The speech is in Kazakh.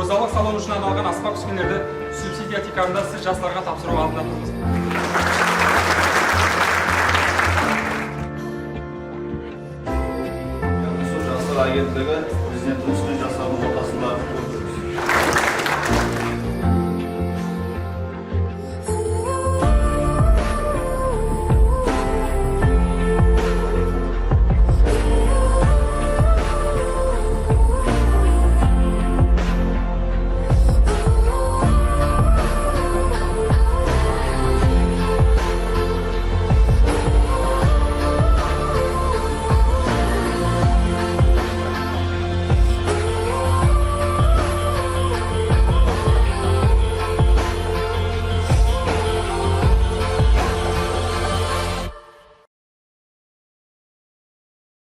Тазалық салоны үшін арналған аспап кішкенелерді субсидия тикарында сіз жастарға тапсыру алдында тұрмыз. Жастар агенттігі президентіміздің жастардың ортасында